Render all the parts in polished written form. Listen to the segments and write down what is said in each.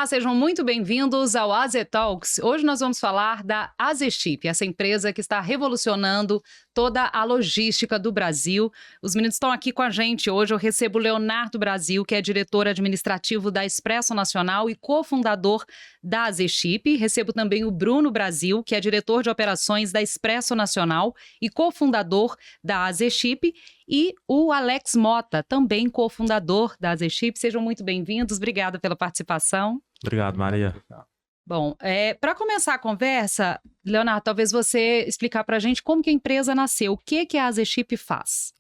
Olá, sejam muito bem-vindos ao AZ Talks. Hoje nós vamos falar da AZChip, essa empresa que está revolucionando toda a logística do Brasil. Os meninos estão aqui com a gente hoje. Eu recebo o Leonardo Brasil, que é diretor administrativo da Expresso Nacional e cofundador da AZChip. Recebo também o Bruno Brasil, que é diretor de operações da Expresso Nacional e cofundador da AZChip. E o Alex Mota, também cofundador da AZChip. Sejam muito bem-vindos. Obrigada pela participação. Obrigado, Maria. Bom, para começar a conversa, Leonardo, talvez você explicar para a gente como que a empresa nasceu, o que a AZChip faz?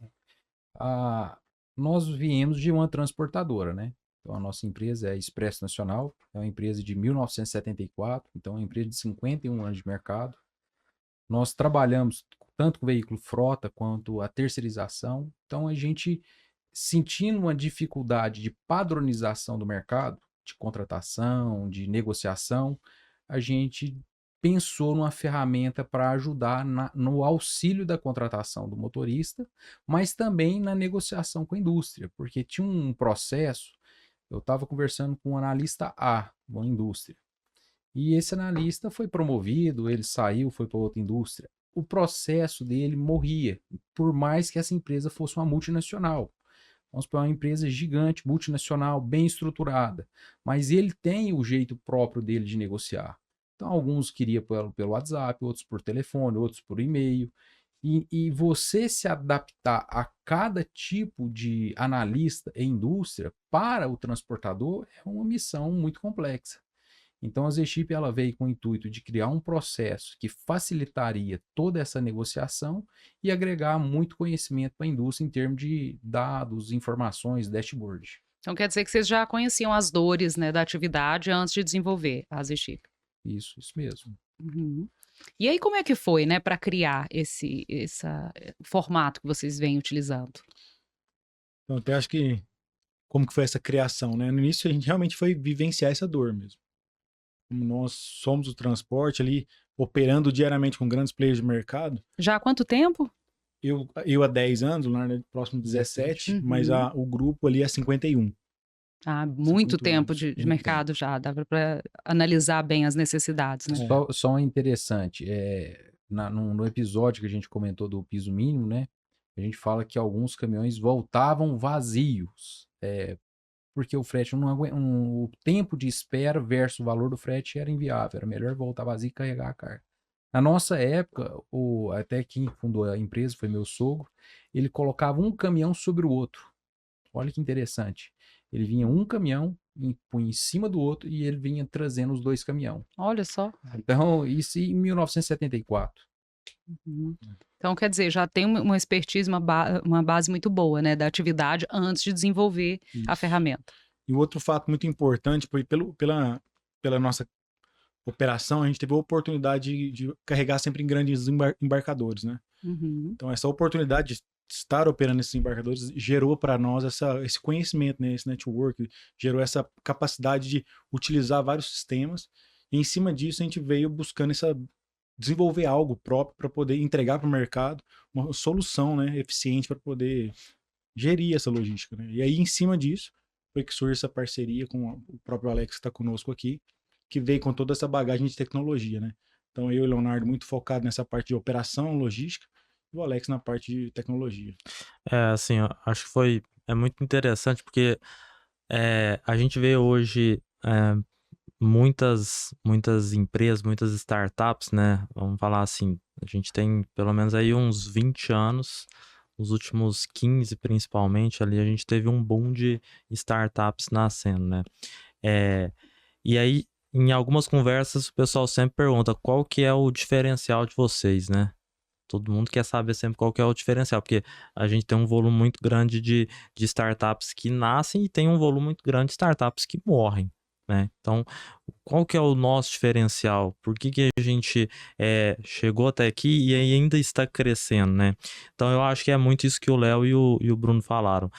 Nós viemos de uma transportadora, né? Então, a nossa empresa é a Expresso Nacional, é uma empresa de 1974, então é uma empresa de 51 anos de mercado. Nós trabalhamos tanto com veículo frota quanto a terceirização. Então, a gente, sentindo uma dificuldade de padronização do mercado, de contratação, de negociação, a gente pensou numa ferramenta para ajudar no auxílio da contratação do motorista, mas também na negociação com a indústria, porque tinha um processo. Eu estava conversando com um analista A, uma indústria, e esse analista foi promovido, ele saiu, foi para outra indústria. O processo dele morria, por mais que essa empresa fosse uma multinacional. Vamos para uma empresa gigante, multinacional, bem estruturada, mas ele tem o jeito próprio dele de negociar. Então, alguns queriam pelo WhatsApp, outros por telefone, outros por e-mail. E você se adaptar a cada tipo de analista e indústria para o transportador é uma missão muito complexa. Então, a AZChip ela veio com o intuito de criar um processo que facilitaria toda essa negociação e agregar muito conhecimento para a indústria em termos de dados, informações, dashboard. Então quer dizer que vocês já conheciam as dores, né, da atividade antes de desenvolver a AZChip. Isso mesmo. Uhum. E aí como é que foi, né, para criar esse formato que vocês vêm utilizando? Então, até acho que como que foi essa criação, né? No início a gente realmente foi vivenciar essa dor mesmo. Como nós somos o transporte ali, operando diariamente com grandes players de mercado. Já há quanto tempo? Eu há 10 anos, lá né, próximo de 17, mas o grupo ali é 51. Muito tempo de mercado já, dava para analisar bem as necessidades, né? Só interessante, no episódio que a gente comentou do piso mínimo, né? A gente fala que alguns caminhões voltavam vazios, porque o frete não o tempo de espera versus o valor do frete era inviável, era melhor voltar vazio e carregar a carga. Na nossa época, até quem fundou a empresa foi meu sogro, ele colocava um caminhão sobre o outro. Olha que interessante. Ele vinha um caminhão, punha em cima do outro e ele vinha trazendo os dois caminhões. Olha só. Então, isso em 1974. Então, quer dizer, já tem uma expertise, uma base muito boa, né, da atividade antes de desenvolver a ferramenta. E o outro fato muito importante foi pela nossa operação, a gente teve a oportunidade de carregar sempre em grandes embarcadores, né? Então, essa oportunidade de estar operando esses embarcadores gerou para nós esse conhecimento, né? Esse network, gerou essa capacidade de utilizar vários sistemas. E em cima disso, a gente veio buscando desenvolver algo próprio para poder entregar para o mercado uma solução, né, eficiente para poder gerir essa logística, né? E aí, em cima disso, foi que surge essa parceria com o próprio Alex que está conosco aqui, que veio com toda essa bagagem de tecnologia, né? Então, eu e o Leonardo muito focado nessa parte de operação, logística, e o Alex na parte de tecnologia. Assim, eu acho que é muito interessante, porque a gente vê hoje muitas empresas, muitas startups, né? Vamos falar assim, a gente tem pelo menos aí uns 20 anos, os últimos 15 principalmente, ali a gente teve um boom de startups nascendo, né? E aí, em algumas conversas, o pessoal sempre pergunta qual que é o diferencial de vocês, né? Todo mundo quer saber sempre qual que é o diferencial, porque a gente tem um volume muito grande de startups que nascem e tem um volume muito grande de startups que morrem, né? Então, qual que é o nosso diferencial? Por que a gente chegou até aqui e ainda está crescendo, né? Então, eu acho que é muito isso que o Léo e o Bruno falaram.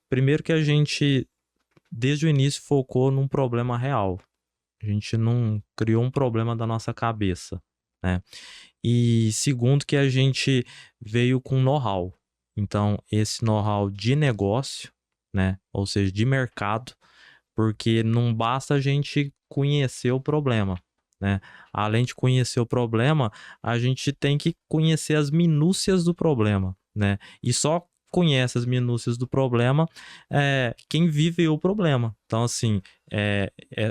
Primeiro que a gente, desde o início, focou num problema real. A gente não criou um problema da nossa cabeça, né? E segundo que a gente veio com know-how. Então, esse know-how de negócio, né? Ou seja, de mercado, porque não basta a gente conhecer o problema, né? Além de conhecer o problema, a gente tem que conhecer as minúcias do problema, né? E só conhece as minúcias do problema quem vive o problema. Então, assim,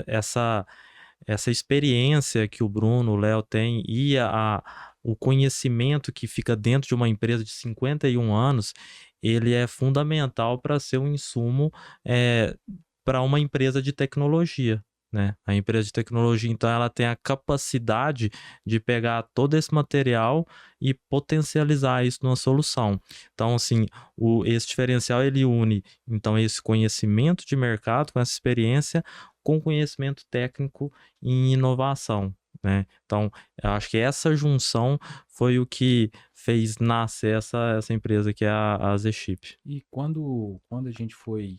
essa experiência que o Bruno, o Léo tem e o conhecimento que fica dentro de uma empresa de 51 anos, ele é fundamental para ser um insumo para uma empresa de tecnologia, né? A empresa de tecnologia, então, ela tem a capacidade de pegar todo esse material e potencializar isso numa solução. Então, assim, esse diferencial, ele une, então, esse conhecimento de mercado, com essa experiência, com conhecimento técnico em inovação, né? Então, eu acho que essa junção foi o que fez nascer essa empresa que é a Z-Chip. E quando a gente foi,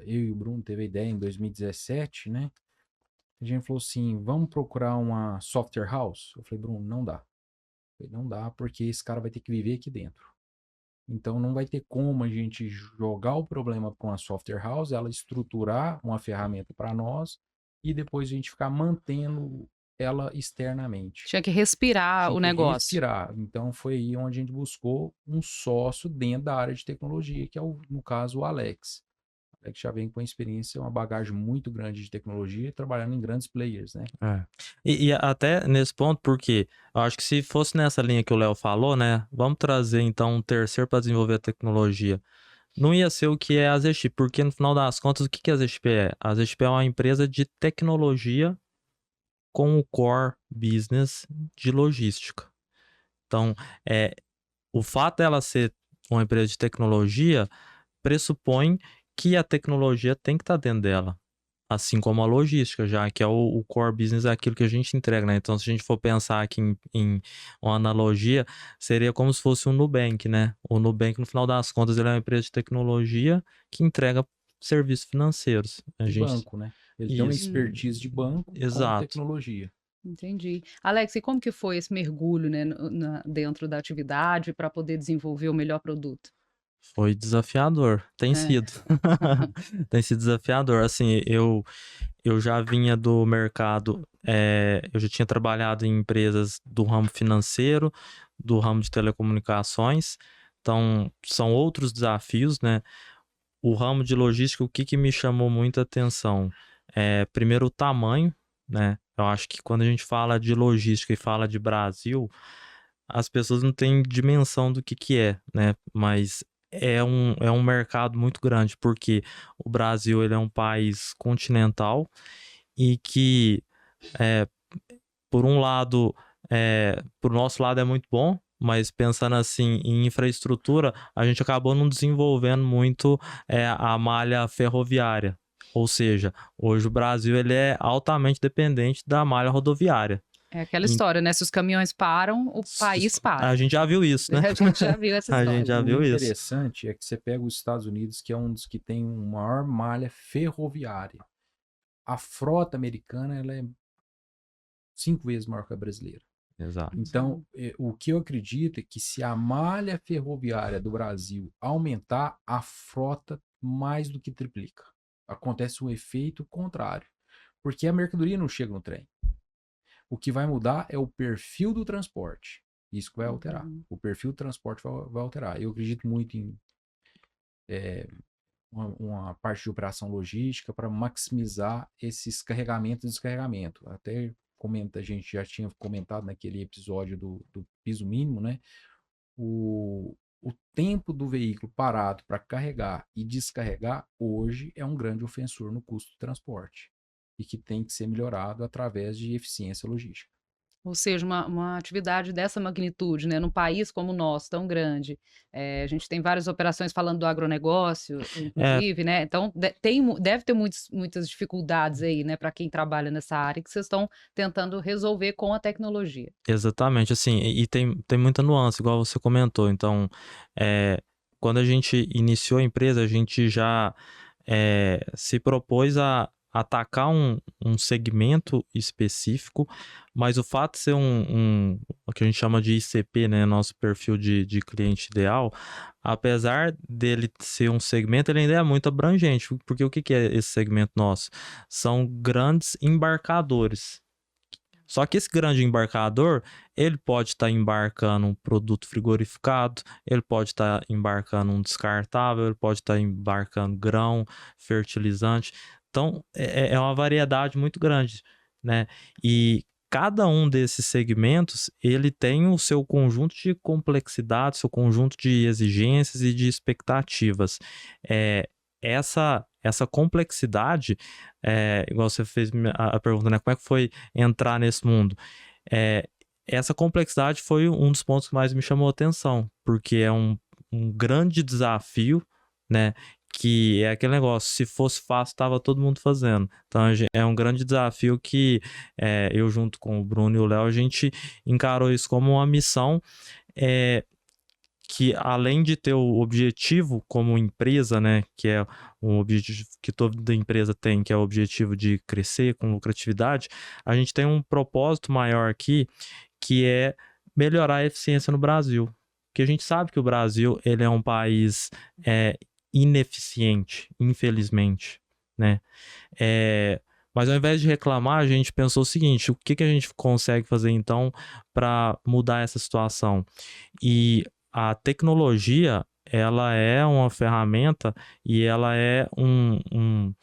eu e o Bruno teve a ideia em 2017, né? A gente falou assim, vamos procurar uma software house? Eu falei, Bruno, não dá. Eu falei, não dá porque esse cara vai ter que viver aqui dentro. Então não vai ter como a gente jogar o problema para uma software house, ela estruturar uma ferramenta para nós e depois a gente ficar mantendo ela externamente. Tinha que respirar o negócio. Respirar. Então foi aí onde a gente buscou um sócio dentro da área de tecnologia, que é, no caso, o Alex. O Alex já vem com experiência, uma bagagem muito grande de tecnologia, trabalhando em grandes players, né? E até nesse ponto, porque eu acho que se fosse nessa linha que o Léo falou, né? Vamos trazer então um terceiro para desenvolver a tecnologia. Não ia ser o que é a Z-Chip, porque no final das contas, o que a Z-Chip é? A Z-Chip é uma empresa de tecnologia com o core business de logística. Então, o fato dela ser uma empresa de tecnologia pressupõe que a tecnologia tem que estar dentro dela, assim como a logística, já que é o core business, é aquilo que a gente entrega, né? Então, se a gente for pensar aqui em uma analogia, seria como se fosse um Nubank, né? O Nubank, no final das contas, ele é uma empresa de tecnologia que entrega serviços financeiros. Banco, né? Ele tem uma Isso. expertise de banco com Exato. tecnologia. Entendi. Alex, e como que foi esse mergulho, né, dentro da atividade para poder desenvolver o melhor produto? Foi desafiador, tem sido. Tem sido desafiador. Assim, eu já vinha do mercado, eu já tinha trabalhado em empresas do ramo financeiro, do ramo de telecomunicações, então são outros desafios, né? O ramo de logística, o que me chamou muita atenção? Primeiro, o tamanho, né? Eu acho que quando a gente fala de logística e fala de Brasil, as pessoas não têm dimensão do que é, né? Mas é um mercado muito grande, porque o Brasil, ele é um país continental e que, por um lado, por nosso lado é muito bom, mas pensando assim em infraestrutura, a gente acabou não desenvolvendo muito a malha ferroviária. Ou seja, hoje o Brasil, ele é altamente dependente da malha rodoviária. É aquela história, né? Se os caminhões param, o país para. A gente já viu isso, né? A gente já viu essa história. A gente já viu O isso. interessante é que você pega os Estados Unidos, que é um dos que tem uma maior malha ferroviária. A frota americana, ela é 5 vezes maior que a brasileira. Exato. Então, o que eu acredito é que se a malha ferroviária do Brasil aumentar, a frota mais do que triplica. Acontece um efeito contrário. Porque a mercadoria não chega no trem. O que vai mudar é o perfil do transporte. Isso que vai alterar. O perfil do transporte vai alterar. Eu acredito muito em uma parte de operação logística para maximizar esses carregamentos e descarregamento. Até a gente já tinha comentado naquele episódio do piso mínimo, né? O tempo do veículo parado para carregar e descarregar hoje é um grande ofensor no custo do transporte e que tem que ser melhorado através de eficiência logística. Ou seja, uma atividade dessa magnitude, né, num país como o nosso, tão grande, a gente tem várias operações falando do agronegócio, inclusive, né, então deve ter muitas dificuldades aí, né, para quem trabalha nessa área, que vocês estão tentando resolver com a tecnologia. Exatamente, assim, e tem muita nuance, igual você comentou. Então, quando a gente iniciou a empresa, a gente já se propôs a atacar um segmento específico, mas o fato de ser o que a gente chama de ICP, né, nosso perfil de cliente ideal, apesar dele ser um segmento, ele ainda é muito abrangente, porque o que é esse segmento nosso? São grandes embarcadores. Só que esse grande embarcador, ele pode estar embarcando um produto frigorificado, ele pode estar embarcando um descartável, ele pode estar embarcando grão, fertilizante. Então, é uma variedade muito grande, né? E cada um desses segmentos, ele tem o seu conjunto de complexidade, seu conjunto de exigências e de expectativas. Essa complexidade, igual você fez a pergunta, né? Como é que foi entrar nesse mundo? Essa complexidade foi um dos pontos que mais me chamou a atenção, porque é um grande desafio, né? Que é aquele negócio, se fosse fácil, estava todo mundo fazendo. Então, é um grande desafio que eu, junto com o Bruno e o Léo, a gente encarou isso como uma missão, que além de ter o objetivo como empresa, né, que é um objetivo que toda empresa tem, que é o objetivo de crescer com lucratividade, a gente tem um propósito maior aqui, que é melhorar a eficiência no Brasil. Porque a gente sabe que o Brasil, ele é um país ineficiente, infelizmente, né? Mas ao invés de reclamar, a gente pensou o seguinte: o que a gente consegue fazer então para mudar essa situação? E a tecnologia, ela é uma ferramenta e ela é um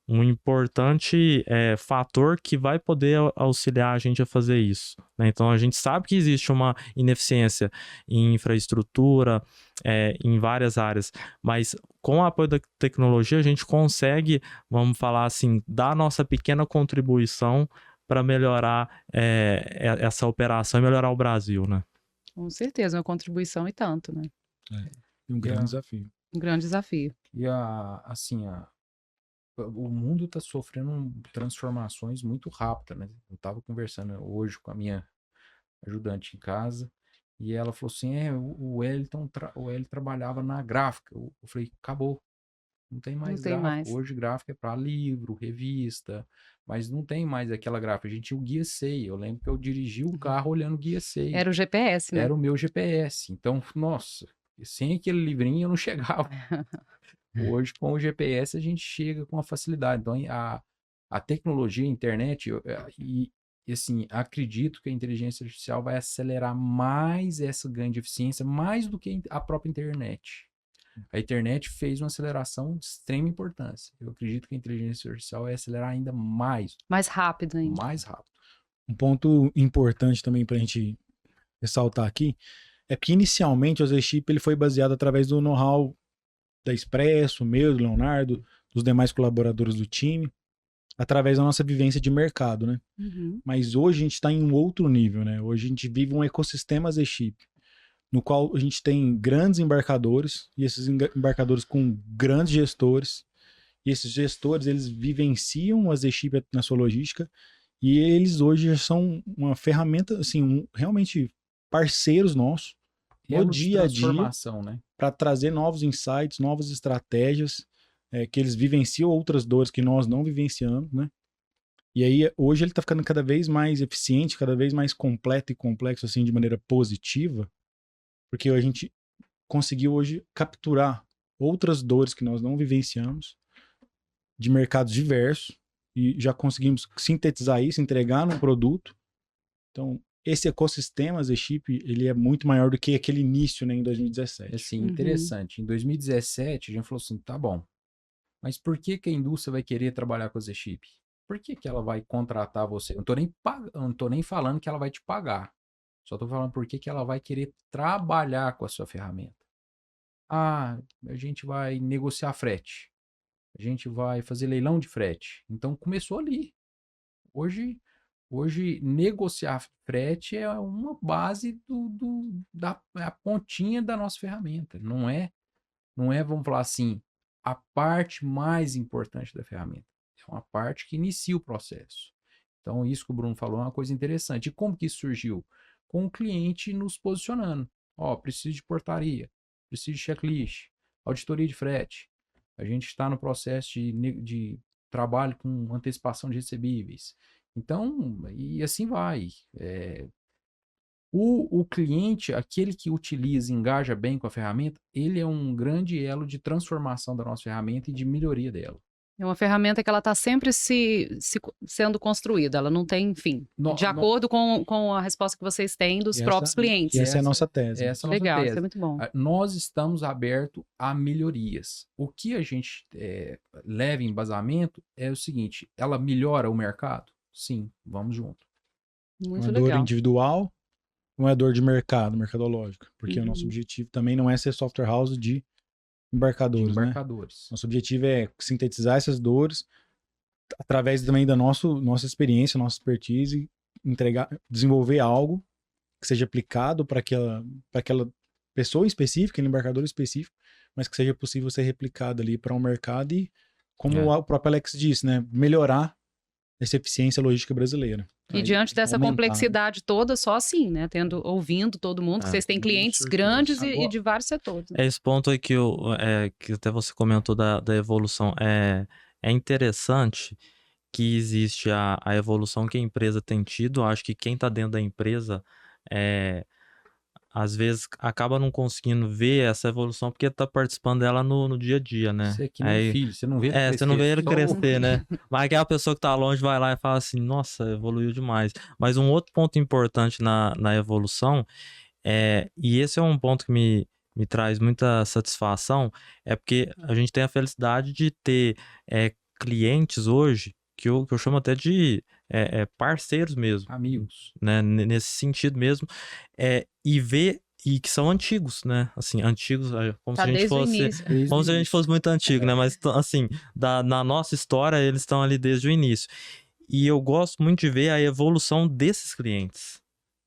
importante fator que vai poder auxiliar a gente a fazer isso, né? Então, a gente sabe que existe uma ineficiência em infraestrutura, em várias áreas, mas com o apoio da tecnologia, a gente consegue, vamos falar assim, dar a nossa pequena contribuição para melhorar essa operação e melhorar o Brasil, né? Com certeza, uma contribuição e tanto, né? Um grande desafio. Um grande desafio. E o mundo está sofrendo transformações muito rápidas, né? Eu estava conversando hoje com a minha ajudante em casa e ela falou assim, o Wellington trabalhava na gráfica. Eu falei, acabou. Não tem mais Não tem gráfico. mais. Hoje gráfico é para livro, revista, mas não tem mais aquela gráfica. A gente tinha o guia SEI. Eu lembro que eu dirigi o carro olhando o guia SEI. Era o GPS, né? Era o meu GPS. Então, nossa, sem aquele livrinho eu não chegava. Hoje, com o GPS, a gente chega com a facilidade. Então, a tecnologia, a internet, e assim, acredito que a inteligência artificial vai acelerar mais essa ganho de eficiência, mais do que a própria internet. A internet fez uma aceleração de extrema importância. Eu acredito que a inteligência artificial vai acelerar ainda mais. Mais rápido ainda. Mais rápido. Um ponto importante também para a gente ressaltar aqui é que inicialmente o Z-Chip ele foi baseado através do know-how da Expresso, meu, do Leonardo, dos demais colaboradores do time, através da nossa vivência de mercado, né? Uhum. Mas hoje a gente está em um outro nível, né? Hoje a gente vive um ecossistema Z-Chip, no qual a gente tem grandes embarcadores, e esses embarcadores com grandes gestores, e esses gestores, eles vivenciam a Z-Chip na sua logística, e eles hoje já são uma ferramenta, assim, realmente parceiros nossos, no dia a dia, né? Para trazer novos insights, novas estratégias, que eles vivenciam outras dores que nós não vivenciamos, né? E aí, hoje ele está ficando cada vez mais eficiente, cada vez mais completo e complexo, assim, de maneira positiva, porque a gente conseguiu hoje capturar outras dores que nós não vivenciamos, de mercados diversos, e já conseguimos sintetizar isso, entregar num produto. Então, esse ecossistema Z-Chip, ele é muito maior do que aquele início, né, em 2017. Assim, interessante. Em 2017, a gente falou assim, tá bom, mas por que a indústria vai querer trabalhar com a Z-Chip? Por que ela vai contratar você? Eu não tô nem falando que ela vai te pagar. Só tô falando por que ela vai querer trabalhar com a sua ferramenta. Ah, a gente vai negociar frete. A gente vai fazer leilão de frete. Então, começou ali. Hoje, negociar frete é uma base da pontinha da nossa ferramenta. Não é, vamos falar assim, a parte mais importante da ferramenta. É uma parte que inicia o processo. Então, isso que o Bruno falou é uma coisa interessante. E como que isso surgiu? Com o cliente nos posicionando. Ó, preciso de portaria, preciso de checklist, auditoria de frete. A gente está no processo de trabalho com antecipação de recebíveis. Então, e assim vai. O cliente, aquele que utiliza e engaja bem com a ferramenta, ele é um grande elo de transformação da nossa ferramenta e de melhoria dela. É uma ferramenta que ela está sempre sendo construída, ela não tem fim. De acordo com a resposta que vocês têm dos próprios clientes. E essa é a nossa tese. Essa é a nossa Legal, tese. isso é muito bom. Nós estamos abertos a melhorias. O que a gente leva em embasamento é o seguinte: ela melhora o mercado? Sim, vamos junto. Muito Uma dor legal. individual, não é dor de mercado, mercadológica. Porque o nosso objetivo também não é ser software house de embarcadores, né? Nosso objetivo é sintetizar essas dores através também da nossa experiência, nossa expertise, desenvolver algo que seja aplicado para aquela pessoa específica, aquele embarcador específico, mas que seja possível ser replicado ali para um mercado e, como o próprio Alex disse, né, melhorar essa eficiência logística brasileira. E diante dessa complexidade toda, só assim, né? Ouvindo todo mundo, que vocês têm clientes grandes e de vários setores. Né? Esse ponto aí que até você comentou da evolução. É interessante que existe a evolução que a empresa tem tido. Eu acho que quem está dentro da empresa às vezes acaba não conseguindo ver essa evolução porque está participando dela no dia a dia, né? Você é que nem filho, você não vê ele crescer. Você não vê ele crescer, né? Mas aquela pessoa que está longe vai lá e fala assim, nossa, evoluiu demais. Mas um outro ponto importante na evolução, e esse é um ponto que me traz muita satisfação, é porque a gente tem a felicidade de ter clientes hoje, que eu chamo até de parceiros mesmo. Amigos. Né? Nesse sentido mesmo. E ver, e que são antigos, né? Assim, antigos, como se a gente fosse... Como se a gente fosse muito antigo, né? Mas, assim, na nossa história, eles estão ali desde o início. E eu gosto muito de ver a evolução desses clientes.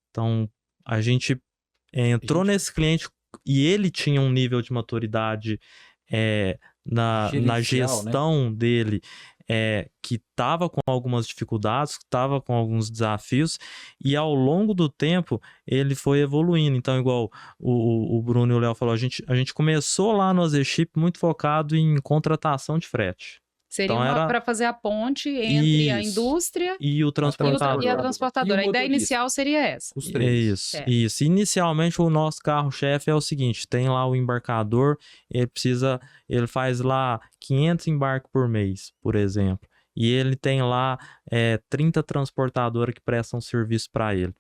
Então, a gente entrou nesse cliente e ele tinha um nível de maturidade na gestão, né, dele, que estava com algumas dificuldades, estava com alguns desafios, e ao longo do tempo ele foi evoluindo. Então, igual o Bruno e o Léo falou, a gente começou lá no AZChip muito focado em contratação de frete. Seria então, para fazer a ponte entre a indústria e o transportador. E a transportadora. A ideia inicial seria essa. Os três. Isso. Inicialmente, o nosso carro-chefe é o seguinte: tem lá o embarcador, ele faz lá 500 embarques por mês, por exemplo. E ele tem lá 30 transportadoras que prestam serviço para ele.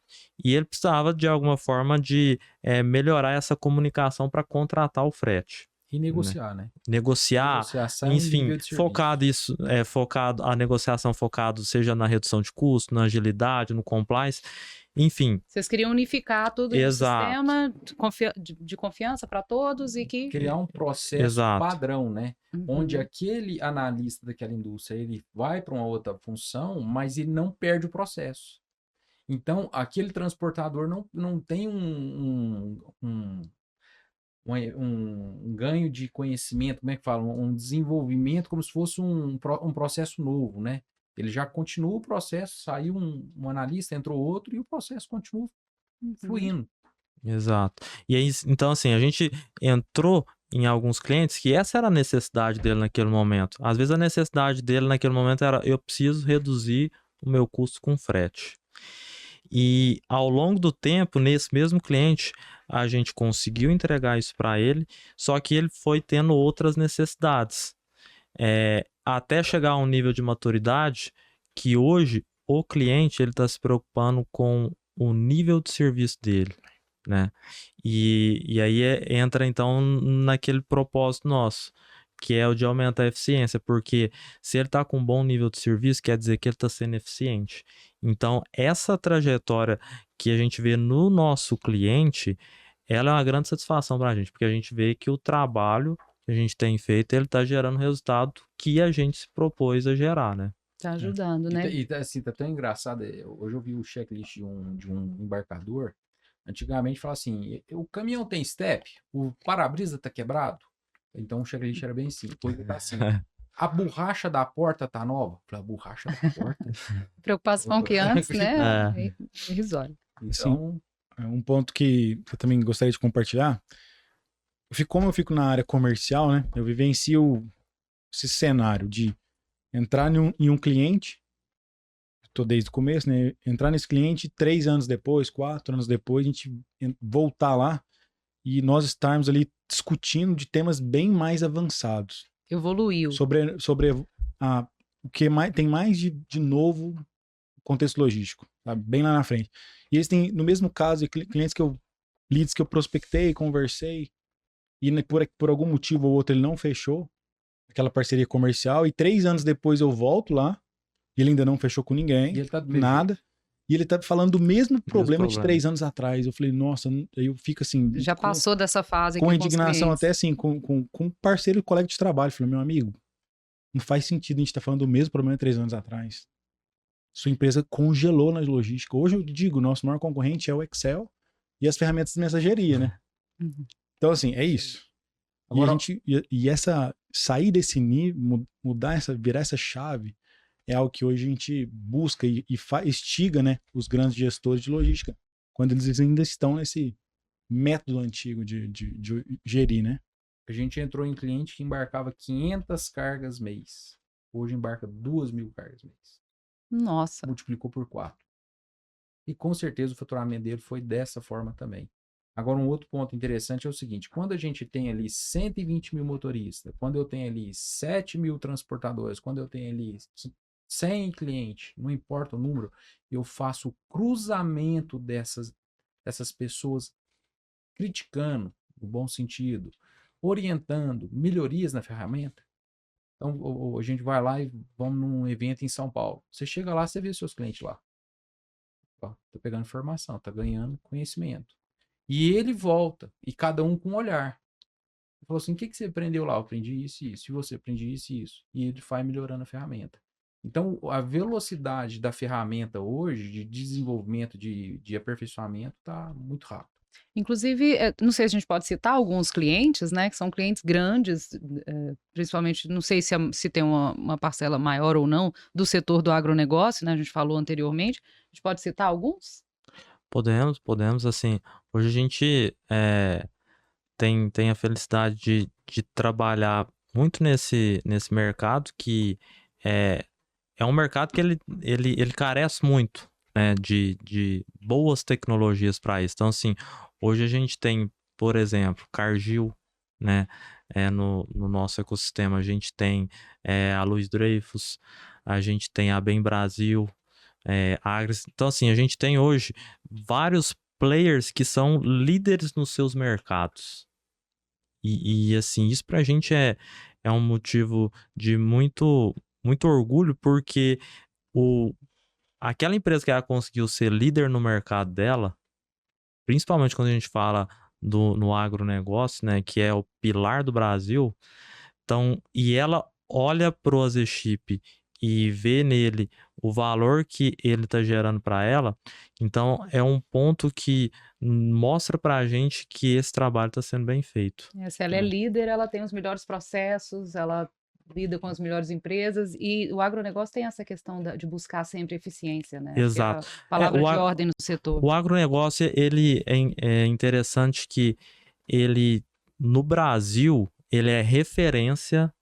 E ele precisava, de alguma forma, de melhorar essa comunicação para contratar o frete. E negociar, né? Negociar, enfim, a negociação focado seja na redução de custo, na agilidade, no compliance, enfim. Vocês queriam unificar tudo em um sistema de confiança para todos e que... Criar um processo padrão, né? Onde aquele analista daquela indústria, ele vai para uma outra função, mas ele não perde o processo. Então, aquele transportador não tem um ganho de conhecimento, como é que fala? Um desenvolvimento como se fosse um processo novo, né? Ele já continua o processo, saiu um analista, entrou outro e o processo continua fluindo. Exato. E aí, então, assim, a gente entrou em alguns clientes que essa era a necessidade dele naquele momento. Às vezes a necessidade dele naquele momento era: eu preciso reduzir o meu custo com frete. E ao longo do tempo, nesse mesmo cliente, a gente conseguiu entregar isso para ele, só que ele foi tendo outras necessidades. Até chegar a um nível de maturidade que hoje o cliente está se preocupando com o nível de serviço dele, né? E aí entra então naquele propósito nosso, que é o de aumentar a eficiência, porque se ele está com um bom nível de serviço, quer dizer que ele está sendo eficiente. Então, essa trajetória que a gente vê no nosso cliente, ela é uma grande satisfação para a gente, porque a gente vê que o trabalho que a gente tem feito, ele está gerando o resultado que a gente se propôs a gerar, né? Está ajudando, né? E assim, tá tão engraçado. Hoje eu vi o checklist de um embarcador. Antigamente falava assim: o caminhão tem step, o para-brisa tá quebrado. Então o checklist era bem simples. Hoje tá assim: a borracha da porta tá nova. Eu falei: a borracha da porta? Preocupação que antes, né? É irrisório. Então, um ponto que eu também gostaria de compartilhar. Como eu fico na área comercial, né? Eu vivencio esse cenário de entrar em um cliente, tô desde o começo, né? Entrar nesse cliente 3 anos depois, 4 anos depois, a gente voltar lá e nós estarmos ali discutindo de temas bem mais avançados. Evoluiu. Sobre o que tem mais de novo contexto logístico, sabe? Bem lá na frente. E eles têm, no mesmo caso, clientes leads que eu prospectei, conversei, e por algum motivo ou outro ele não fechou aquela parceria comercial, e 3 anos depois eu volto lá, e ele ainda não fechou com ninguém, E ele tá do nada. jeito. E ele tá falando do mesmo problema de problema. 3 anos atrás. Eu falei, nossa, eu fico assim... Já passou dessa fase com aqui indignação, com os até assim, com parceiro e colega de trabalho. Eu falei, meu amigo, não faz sentido a gente estar falando do mesmo problema de 3 anos atrás. Sua empresa congelou na logística. Hoje eu digo, nosso maior concorrente é o Excel e as ferramentas de mensageria, né? Uhum. Então, assim, é isso. Agora, Sair desse nível, virar essa chave, é algo que hoje a gente busca e instiga, né, os grandes gestores de logística, quando eles ainda estão nesse método antigo de gerir, né? a gente entrou em cliente que embarcava 500 cargas mês. Hoje embarca 2.000 cargas mês. Nossa. Multiplicou por 4. E com certeza o faturamento dele foi dessa forma também. Agora, um outro ponto interessante é o seguinte: quando a gente tem ali 120 mil motoristas, quando eu tenho ali 7 mil transportadores, quando eu tenho ali 100 clientes, não importa o número, eu faço o cruzamento dessas pessoas, criticando, no bom sentido, orientando, melhorias na ferramenta. Então, a gente vai lá e vamos num evento em São Paulo. Você chega lá, você vê seus clientes lá. Ó, tá pegando informação, tá ganhando conhecimento. E ele volta, e cada um com um olhar. Ele falou assim, o que você aprendeu lá? Eu aprendi isso e isso. E você aprendi isso e isso. E ele vai melhorando a ferramenta. Então, a velocidade da ferramenta hoje, de desenvolvimento, de aperfeiçoamento, está muito rápido. Inclusive, não sei se a gente pode citar alguns clientes, né, que são clientes grandes, principalmente, não sei se tem uma parcela maior ou não do setor do agronegócio, né, a gente falou anteriormente. A gente pode citar alguns? Podemos, assim, hoje a gente tem a felicidade de trabalhar muito nesse mercado que é um mercado que ele carece muito, né, de boas tecnologias para isso. Então, assim, hoje a gente tem, por exemplo, Cargill, né, no nosso ecossistema. A gente tem a Luiz Dreyfus, a gente tem a Bem Brasil, Agres. Então, assim, a gente tem hoje vários players que são líderes nos seus mercados. E assim, isso pra gente é um motivo de muito orgulho, porque aquela empresa que ela conseguiu ser líder no mercado dela, principalmente quando a gente fala no agronegócio, né, que é o pilar do Brasil, então, e ela olha pro AZChip e vê nele o valor que ele está gerando para ela, então é um ponto que mostra para a gente que esse trabalho está sendo bem feito. Se ela é líder, ela tem os melhores processos, ela lida com as melhores empresas, e o agronegócio tem essa questão de buscar sempre eficiência, né? Exato. Que é a palavra de ordem no setor. O agronegócio, ele é interessante que ele, no Brasil, ele é referência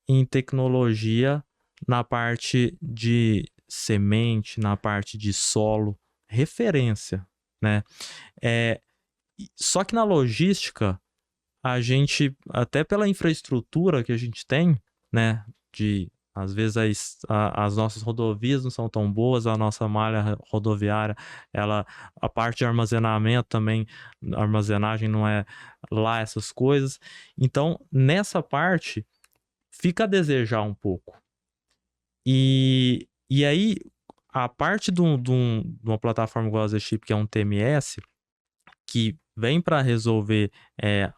em tecnologia na parte de semente, na parte de solo, referência, né? Só que na logística, a gente, até pela infraestrutura que a gente tem, né, às vezes as nossas rodovias não são tão boas, a nossa malha rodoviária, a parte de armazenamento também, a armazenagem não é lá essas coisas. Então, nessa parte, fica a desejar um pouco. E aí, a parte de uma plataforma igual a AZChip, que é um TMS, que vem para resolver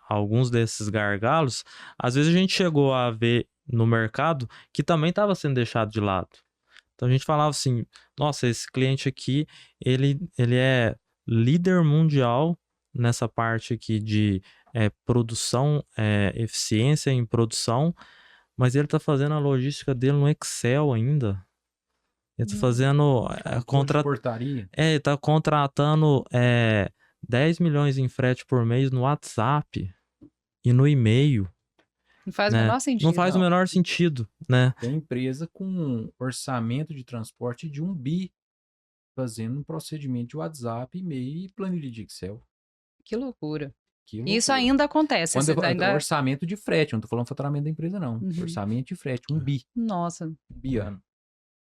alguns desses gargalos, às vezes a gente chegou a ver no mercado que também estava sendo deixado de lado. Então a gente falava assim, nossa, esse cliente aqui, ele é líder mundial nessa parte aqui de produção, eficiência em produção, mas ele está fazendo a logística dele no Excel ainda. Ele está fazendo... portaria. Ele está contratando 10 milhões em frete por mês no WhatsApp e no e-mail. Não faz o né? menor sentido. Não faz o menor sentido, né? Tem empresa com um orçamento de transporte de 1 bi fazendo um procedimento de WhatsApp, e-mail e planilha de Excel. Que loucura. Que Isso loucura. ainda acontece. Quando Você eu falo ainda... orçamento de frete, não tô falando faturamento da empresa, não. Uhum. Orçamento de frete, 1 bi. Nossa. 1 bi ano.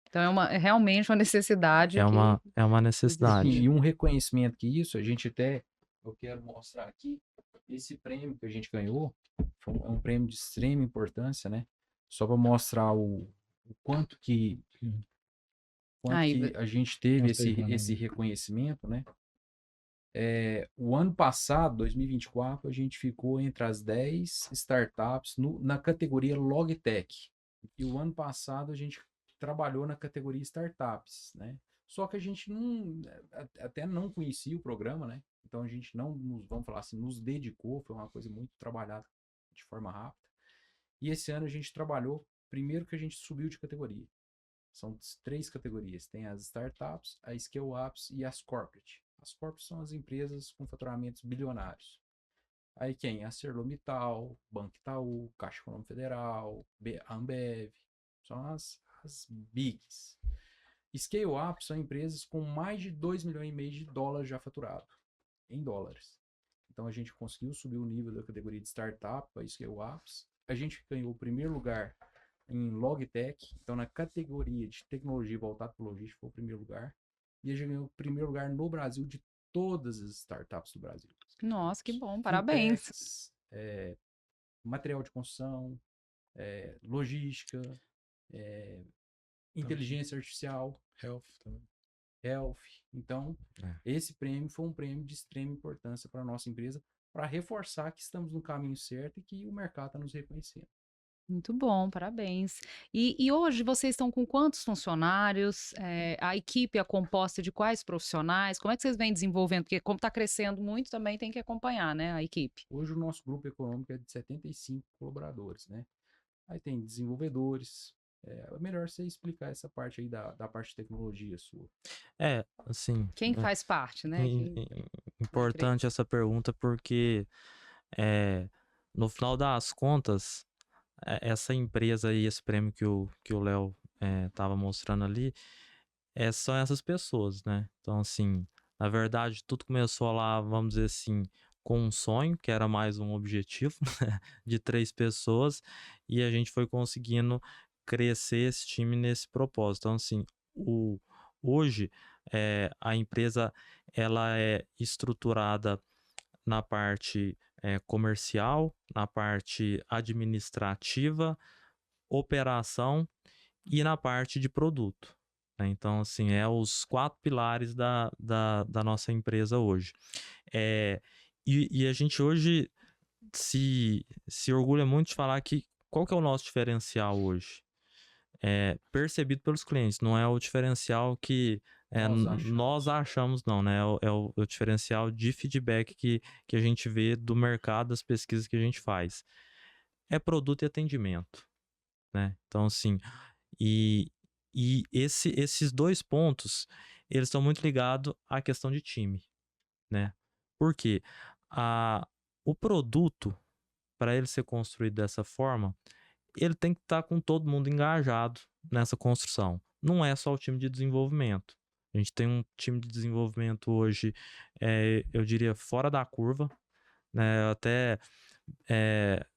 Então é realmente uma necessidade É que... uma Assim, necessidade. e um reconhecimento que isso, a gente até, eu quero mostrar aqui, esse prêmio que a gente ganhou, é um prêmio de extrema importância, né? Só para mostrar o quanto que a gente teve esse reconhecimento, né? O ano passado, 2024, a gente ficou entre as 10 startups na categoria Logtech. E o ano passado a gente trabalhou na categoria Startups, né? Só que a gente até não conhecia o programa, né? Então a gente não, vamos falar assim, nos dedicou, foi uma coisa muito trabalhada de forma rápida. E esse ano a gente trabalhou, primeiro que a gente subiu de categoria. São 3 categorias, tem as Startups, as Scale-Ups e as Corporate. As Corporate são as empresas com faturamentos bilionários. Aí quem? ArcelorMittal, Banco Itaú, Caixa Econômica Federal, Ambev, são as bigs. Scale-up são empresas com mais de 2,5 milhões de dólares já faturado, em dólares. Então a gente conseguiu subir o nível da categoria de startup para scale-ups. A gente ganhou o primeiro lugar em Logtech, então na categoria de tecnologia voltada para logística foi o primeiro lugar. E a gente ganhou o primeiro lugar no Brasil de todas as startups do Brasil. Nossa, que bom, parabéns. Fintechs, material de construção, logística, inteligência artificial, Health também. Então, esse prêmio foi um prêmio de extrema importância para a nossa empresa, para reforçar que estamos no caminho certo e que o mercado está nos reconhecendo. Muito bom, parabéns. E hoje vocês estão com quantos funcionários? A equipe é composta de quais profissionais? Como é que vocês vêm desenvolvendo? Porque como está crescendo muito, também tem que acompanhar, né, a equipe. Hoje o nosso grupo econômico é de 75 colaboradores, né? Aí tem desenvolvedores. É melhor você explicar essa parte aí da parte de tecnologia sua. Assim... Quem faz parte, né? Importante essa pergunta porque no final das contas, essa empresa e esse prêmio que o Léo estava mostrando ali, são essas pessoas, né? Então, assim, na verdade, tudo começou lá, vamos dizer assim, com um sonho, que era mais um objetivo, de 3 pessoas, e a gente foi conseguindo crescer esse time nesse propósito. Então, assim, hoje, a empresa, ela é estruturada na parte comercial, na parte administrativa, operação e na parte de produto, né? Então, assim, os 4 pilares da nossa empresa hoje. E a gente hoje se orgulha muito de falar que qual que é o nosso diferencial hoje? Percebido pelos clientes, não é o diferencial que nós achamos, não, né? É o diferencial de feedback que a gente vê do mercado, das pesquisas que a gente faz. É produto e atendimento, né? Então, assim, e esses 2 pontos, eles estão muito ligados à questão de time, né? Por quê? O produto, para ele ser construído dessa forma, ele tem que estar com todo mundo engajado nessa construção. Não é só o time de desenvolvimento. A gente tem um time de desenvolvimento hoje, eu diria, fora da curva, né? Até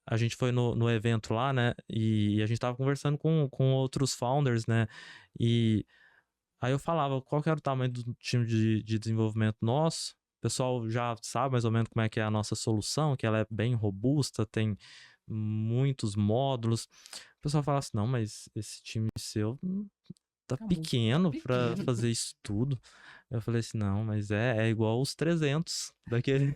a gente foi no evento lá, né? E a gente estava conversando com outros founders, né? E aí eu falava qual que era o tamanho do time de desenvolvimento nosso. O pessoal já sabe mais ou menos como é que é a nossa solução, que ela é bem robusta, tem muitos módulos. O pessoal fala assim, não, mas esse time seu tá pequeno para fazer isso tudo. Eu falei assim, não, mas é igual os 300 daquele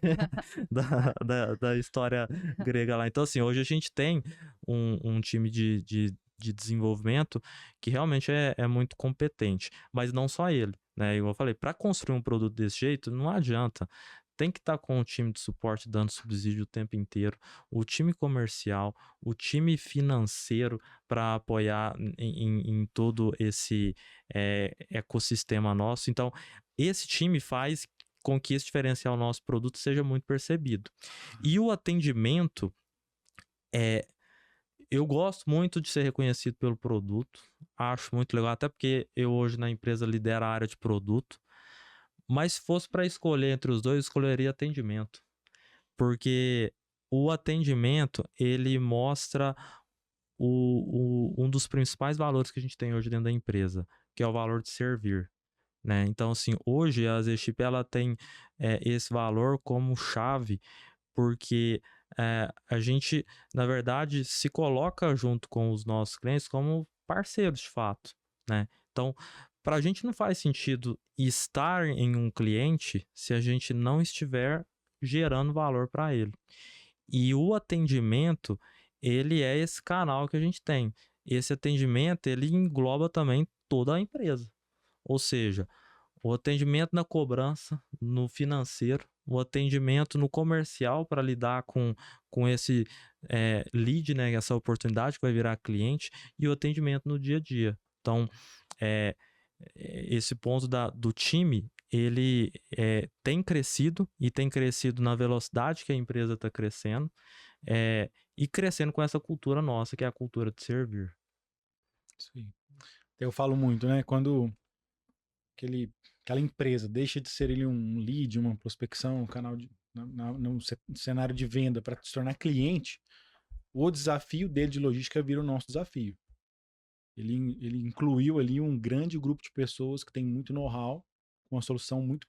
da história grega lá. Então, assim, hoje a gente tem um time de desenvolvimento que realmente é muito competente, mas não só ele, né? Igual eu falei, para construir um produto desse jeito, não adianta. Tem que estar com o time de suporte dando subsídio o tempo inteiro, o time comercial, o time financeiro para apoiar em todo esse ecossistema nosso. Então, esse time faz com que esse diferencial nosso produto seja muito percebido. E o atendimento Eu gosto muito de ser reconhecido pelo produto, acho muito legal, até porque eu hoje na empresa lidero a área de produto, mas se fosse para escolher entre os dois, eu escolheria atendimento, porque o atendimento, ele mostra um dos principais valores que a gente tem hoje dentro da empresa, que é o valor de servir, né? Então, assim, hoje a ZChip, ela tem esse valor como chave, porque a gente, na verdade, se coloca junto com os nossos clientes como parceiros de fato, né? Então, para a gente não faz sentido estar em um cliente se a gente não estiver gerando valor para ele. E o atendimento, ele é esse canal que a gente tem. Esse atendimento, ele engloba também toda a empresa. Ou seja, o atendimento na cobrança, no financeiro, o atendimento no comercial para lidar com esse lead, né, essa oportunidade que vai virar cliente, e o atendimento no dia a dia. Então, esse ponto do time, ele tem crescido e tem crescido na velocidade que a empresa está crescendo, e crescendo com essa cultura nossa, que é a cultura de servir. Isso aí. Eu falo muito, né? Quando aquela empresa deixa de ser ele um lead, uma prospecção, um canal no cenário de venda para se tornar cliente, o desafio dele de logística vira o nosso desafio. Ele incluiu ali um grande grupo de pessoas que tem muito know-how, com uma solução muito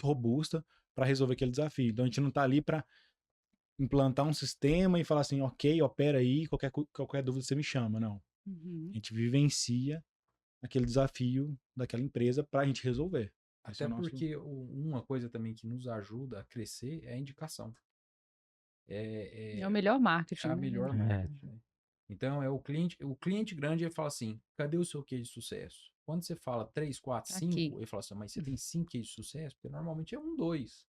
robusta para resolver aquele desafio. Então a gente não está ali para implantar um sistema e falar assim, ok, opera aí, qualquer dúvida você me chama. Não. A gente vivencia aquele desafio daquela empresa para a gente resolver. Até porque uma coisa também que nos ajuda a crescer é a indicação. É o melhor marketing. É a melhor marketing. Né? Então, o cliente grande, ele fala assim, cadê o seu case de sucesso? Quando você fala 3, 4, 5, Aqui. ele fala assim, mas você tem 5 cases de sucesso? Porque normalmente é 1, 2.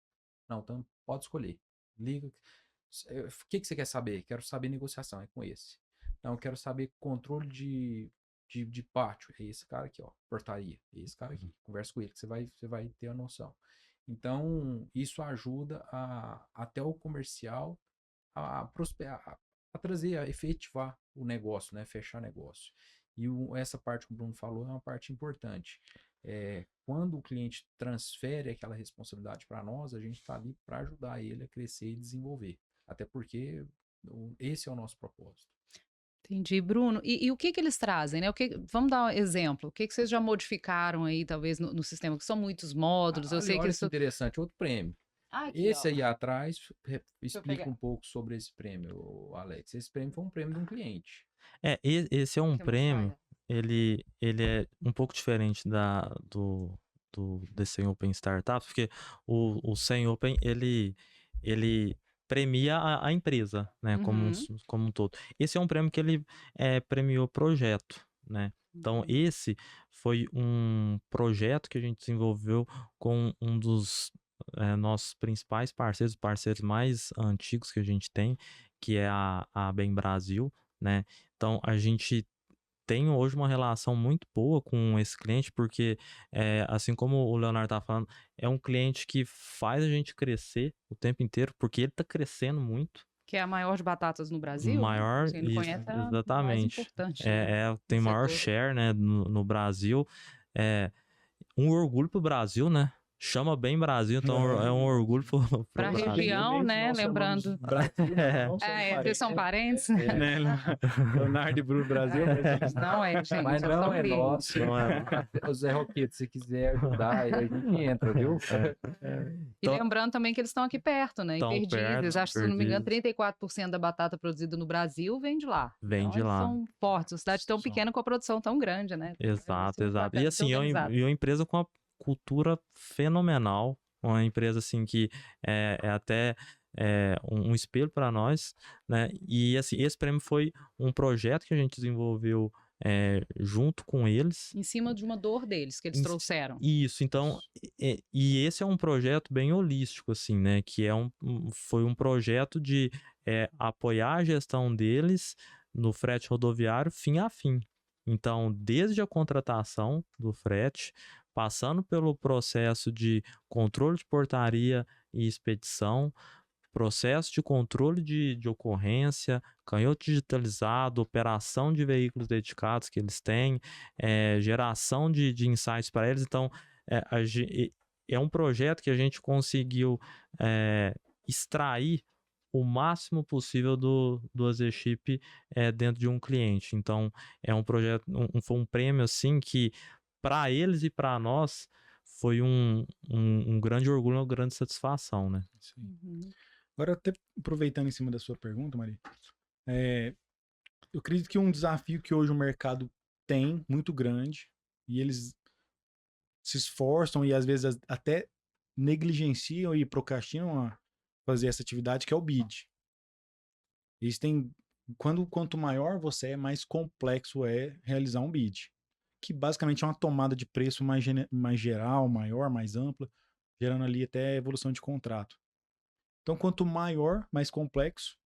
Não, então pode escolher. Liga. O que você quer saber? Quero saber negociação, é com esse. Não, eu quero saber controle de pátio, é esse cara aqui, ó, portaria, é esse cara aqui, conversa com ele que você vai ter a noção. Então, isso ajuda até o comercial a prosperar, a trazer, a efetivar o negócio, né, fechar negócio. E essa parte que o Bruno falou é uma parte importante. Quando o cliente transfere aquela responsabilidade para nós, a gente está ali para ajudar ele a crescer e desenvolver. Até porque esse é o nosso propósito. Entendi, Bruno. E o que eles trazem, né? Vamos dar um exemplo. O que vocês já modificaram aí, talvez, no sistema? Que são muitos módulos. Eu sei que olha que interessante, outro prêmio. Aqui, esse ó. aí atrás explica um pouco sobre esse prêmio, Alex. Esse prêmio foi um prêmio de um cliente. Esse é um prêmio, ele é um pouco diferente do Scene Open Startups, porque o Scene Open, ele premia a empresa, né, como um todo. Esse é um prêmio que ele premiou projeto, né? Então, esse foi um projeto que a gente desenvolveu com um dos nossos principais parceiros mais antigos que a gente tem, que é a Bem Brasil, né? Então, a gente tem hoje uma relação muito boa com esse cliente, porque, assim como o Leonardo tá falando, é um cliente que faz a gente crescer o tempo inteiro, porque ele tá crescendo muito. Que é a maior de batatas no Brasil? Maior, Quem não conhece, é a mais exatamente. importante. Né? Tem maior share, né, no Brasil. Um orgulho pro Brasil, né? Chama Bem Brasil, então é um orgulho para a região, né? Lembrando. Vocês são parentes, né? Leonardo e Bruno Brasil. Não é, gente. Mas não é nosso. Não é. O Zé Roquete, se quiser ajudar, a gente entra, viu? E lembrando também que eles estão aqui perto, né? Em Perdizes. Acho que, se não me engano, 34% da batata produzida no Brasil vem de lá. Vem então, de lá. São fortes. Uma cidade tão pequena com a produção tão grande, né? Exato. E assim, é uma empresa com a cultura fenomenal, uma empresa assim que é até um espelho para nós, né? E assim, esse prêmio foi um projeto que a gente desenvolveu junto com eles. Em cima de uma dor deles, que eles trouxeram. Isso, então, e esse é um projeto bem holístico, assim, né? Que foi um projeto de apoiar a gestão deles no frete rodoviário fim a fim. Então, desde a contratação do frete, passando pelo processo de controle de portaria e expedição, processo de controle de ocorrência, canhoto digitalizado, operação de veículos dedicados que eles têm, geração de insights para eles. Então, é um projeto que a gente conseguiu extrair o máximo possível do AZChip dentro de um cliente. Então, é um projeto, foi um prêmio assim que, para eles e para nós, foi um grande orgulho, uma grande satisfação, né? Uhum. Agora, até aproveitando em cima da sua pergunta, Maria, eu acredito que um desafio que hoje o mercado tem, muito grande, e eles se esforçam e às vezes até negligenciam e procrastinam a fazer essa atividade, que é o bid. Eles têm, quanto maior você é, mais complexo é realizar um bid, que basicamente é uma tomada de preço mais geral, maior, mais ampla, gerando ali até evolução de contrato. Então, quanto maior, mais complexo,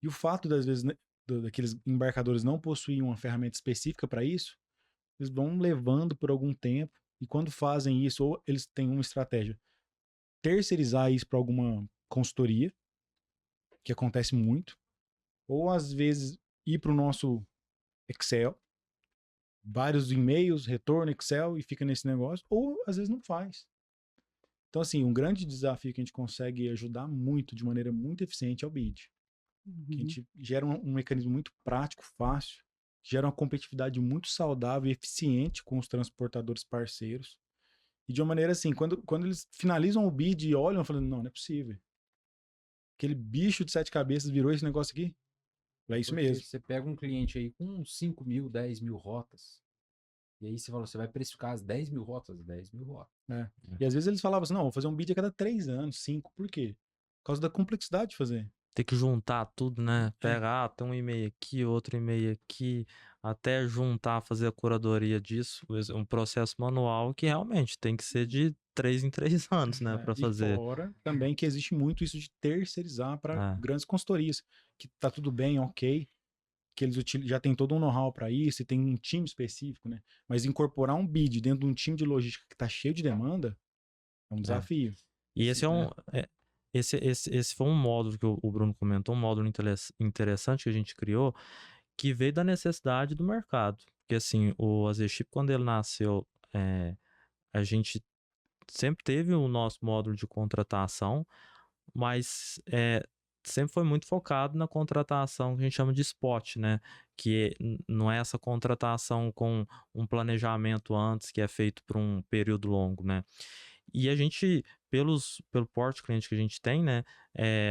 e o fato das vezes daqueles embarcadores não possuírem uma ferramenta específica para isso, eles vão levando por algum tempo, e quando fazem isso, ou eles têm uma estratégia, terceirizar isso para alguma consultoria, que acontece muito, ou às vezes ir para o nosso Excel, vários e-mails, retorno Excel e fica nesse negócio, ou às vezes não faz. Então, assim, um grande desafio que a gente consegue ajudar muito, de maneira muito eficiente, é o BID. Que a gente gera um mecanismo muito prático, fácil, gera uma competitividade muito saudável e eficiente com os transportadores parceiros. E de uma maneira assim, quando eles finalizam o bid e olham, falando, não é possível. Aquele bicho de 7 cabeças virou esse negócio aqui? É isso Porque mesmo. você pega um cliente aí com 5 mil, 10 mil rotas, e aí você fala, você vai precificar as 10 mil rotas, 10 mil rotas. E às vezes eles falavam assim, não, vou fazer um bid a cada 3 anos, 5. Por quê? Por causa da complexidade de fazer. Ter que juntar tudo, né? Pegar, tem um e-mail aqui, outro e-mail aqui, até juntar, fazer a curadoria disso, um processo manual que realmente tem que ser de 3 em 3 anos, né, para fazer. E fora também que existe muito isso de terceirizar para É. grandes consultorias, que tá tudo bem, ok, que eles já tem todo um know-how para isso e tem um time específico, né? Mas incorporar um bid dentro de um time de logística que tá cheio de demanda é um desafio. E esse esse foi um módulo que o Bruno comentou, um módulo interessante que a gente criou, que veio da necessidade do mercado. Porque assim, o AZChip, quando ele nasceu, a gente sempre teve o nosso módulo de contratação, mas sempre foi muito focado na contratação que a gente chama de spot, né? Que não é essa contratação com um planejamento antes, que é feito por um período longo, né? E a gente, pelo porte cliente que a gente tem, né,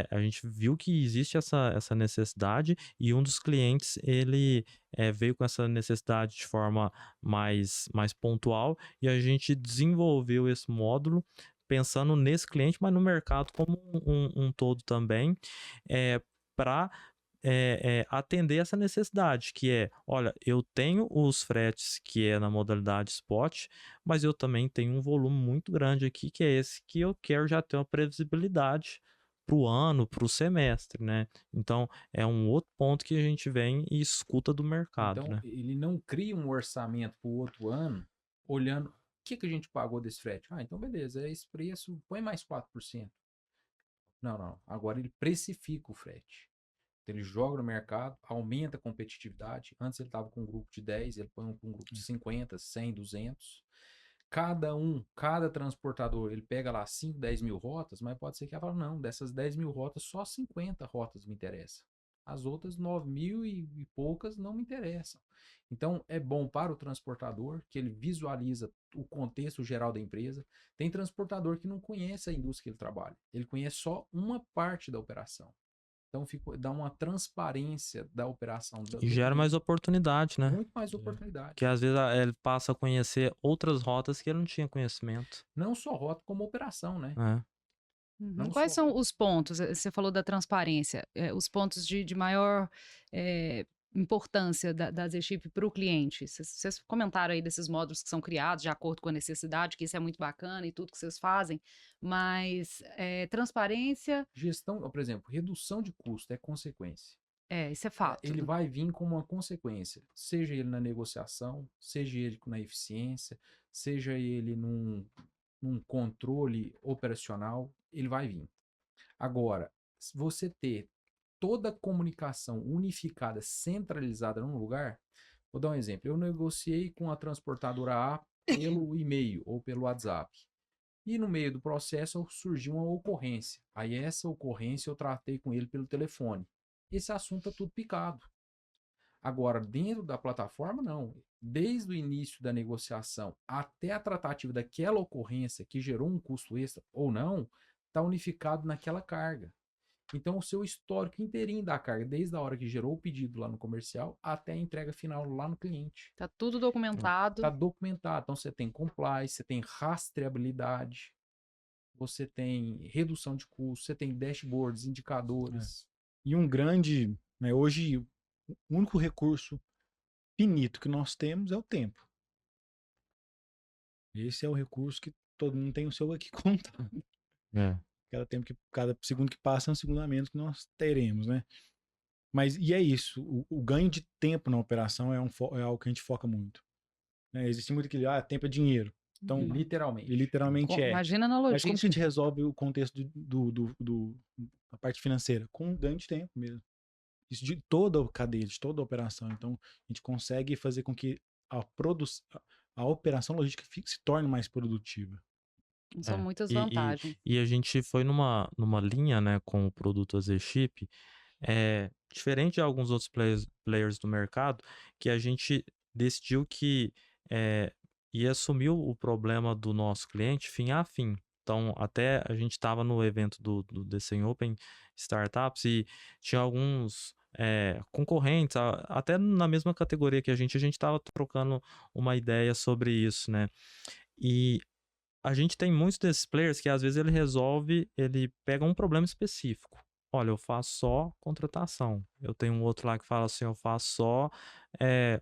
a gente viu que existe essa necessidade, e um dos clientes, ele veio com essa necessidade de forma mais pontual, e a gente desenvolveu esse módulo pensando nesse cliente, mas no mercado como um todo também, para atender essa necessidade, que é, olha, eu tenho os fretes que é na modalidade spot, mas eu também tenho um volume muito grande aqui, que é esse que eu quero já ter uma previsibilidade para o ano, para o semestre, né? Então, é um outro ponto que a gente vem e escuta do mercado, Então, né? ele não cria um orçamento para o outro ano, olhando o que a gente pagou desse frete. Ah, então beleza, é esse preço, põe mais 4%. Não. Agora ele precifica o frete. Então, ele joga no mercado, aumenta a competitividade. Antes ele estava com um grupo de 10, ele põe com um grupo de 50, 100, 200. Cada transportador, ele pega lá 5, 10 mil rotas, mas pode ser que ela fale, não, dessas 10 mil rotas, só 50 rotas me interessam. As outras 9 mil e poucas não me interessam. Então, é bom para o transportador, que ele visualiza o contexto geral da empresa. Tem transportador que não conhece a indústria que ele trabalha. Ele conhece só uma parte da operação. Então, dá uma transparência da operação. E gera mais oportunidade, né? Muito mais oportunidade. Que às vezes ele passa a conhecer outras rotas que ele não tinha conhecimento. Não só rota, como operação, né? Quais são os pontos? Você falou da transparência, os pontos de maior importância da AZChip para o cliente. Vocês comentaram aí desses módulos que são criados de acordo com a necessidade, que isso é muito bacana e tudo que vocês fazem, mas transparência... Gestão, por exemplo, redução de custo é consequência. Isso é fato. Ele vai vir como uma consequência, seja ele na negociação, seja ele na eficiência, seja ele num controle operacional, ele vai vir. Agora, você ter toda a comunicação unificada, centralizada num lugar, vou dar um exemplo. Eu negociei com a transportadora A pelo e-mail ou pelo WhatsApp. E no meio do processo surgiu uma ocorrência. Aí essa ocorrência eu tratei com ele pelo telefone. Esse assunto é tudo picado. Agora, dentro da plataforma, não. Desde o início da negociação até a tratativa daquela ocorrência que gerou um custo extra ou não, está unificado naquela carga. Então, o seu histórico inteirinho da carga, desde a hora que gerou o pedido lá no comercial até a entrega final lá no cliente. Tá tudo documentado. Está documentado. Então, você tem compliance, você tem rastreabilidade, você tem redução de custos, você tem dashboards, indicadores. E um grande, né, hoje, o único recurso finito que nós temos é o tempo. Esse é o recurso que todo mundo tem o seu aqui contado. Cada segundo que passa é um segundo a menos que nós teremos, né? Mas, e é isso, o ganho de tempo na operação é algo que a gente foca muito. Né? Existe muito aquele, tempo é dinheiro. Então, Literalmente. literalmente é. Imagina na Mas como que a logística. gente resolve o contexto da parte financeira? Com um ganho de tempo mesmo. Isso de toda a cadeia, de toda a operação. Então, a gente consegue fazer com que a operação logística se torne mais produtiva. São muitas E vantagens. a gente foi numa linha, né, com o produto AZChip, diferente de alguns outros players do mercado, que a gente decidiu que ia assumir o problema do nosso cliente fim a fim. Então, até a gente estava no evento do Decem Open Startups e tinha alguns concorrentes, até na mesma categoria que a gente estava trocando uma ideia sobre isso, né? E a gente tem muitos desses players que às vezes ele pega um problema específico. Olha, eu faço só contratação. Eu tenho um outro lá que fala assim, eu faço só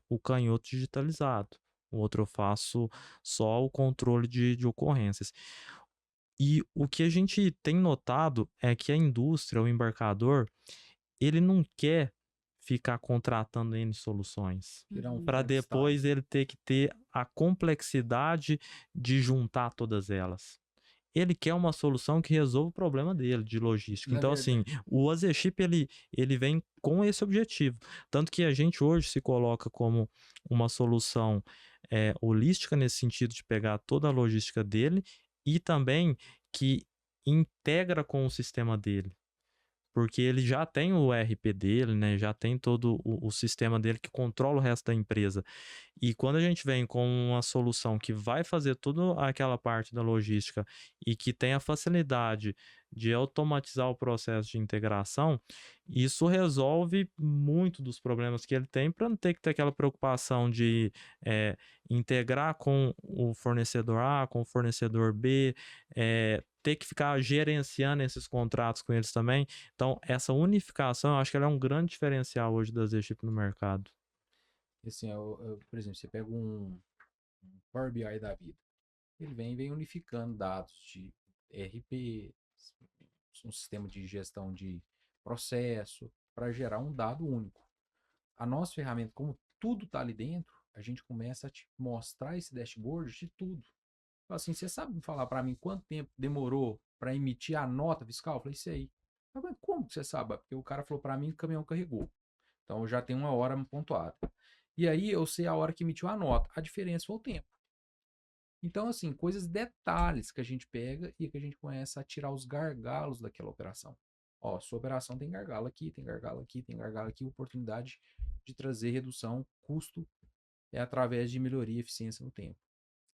o canhoto digitalizado. O outro eu faço só o controle de ocorrências. E o que a gente tem notado é que a indústria, o embarcador, ele não quer ficar contratando N soluções para depois ele ter que ter a complexidade de juntar todas elas. Ele quer uma solução que resolva o problema dele de logística. Então, assim, o AZChip ele vem com esse objetivo. Tanto que a gente hoje se coloca como uma solução holística nesse sentido de pegar toda a logística dele e também que integra com o sistema dele. Porque ele já tem o ERP dele, né? Já tem todo o sistema dele que controla o resto da empresa. E quando a gente vem com uma solução que vai fazer toda aquela parte da logística e que tem a facilidade de automatizar o processo de integração, isso resolve muito dos problemas que ele tem para não ter que ter aquela preocupação de integrar com o fornecedor A, com o fornecedor B, ter que ficar gerenciando esses contratos com eles também. Então, essa unificação, eu acho que ela é um grande diferencial hoje da AZChip no mercado. Assim, por exemplo, você pega um Power BI da vida. Ele vem unificando dados de ERP, um sistema de gestão de processo, para gerar um dado único. A nossa ferramenta, como tudo está ali dentro, a gente começa a te mostrar esse dashboard de tudo. Assim, você sabe me falar para mim quanto tempo demorou para emitir a nota fiscal? Eu falei, isso aí. Mas como que você sabe? Porque o cara falou para mim que o caminhão carregou. Então eu já tenho uma hora pontuada. E aí eu sei a hora que emitiu a nota. A diferença foi o tempo. Então, assim, detalhes que a gente pega e que a gente começa a tirar os gargalos daquela operação. Ó, sua operação tem gargalo aqui, tem gargalo aqui, tem gargalo aqui. Oportunidade de trazer redução, custo através de melhoria e eficiência no tempo.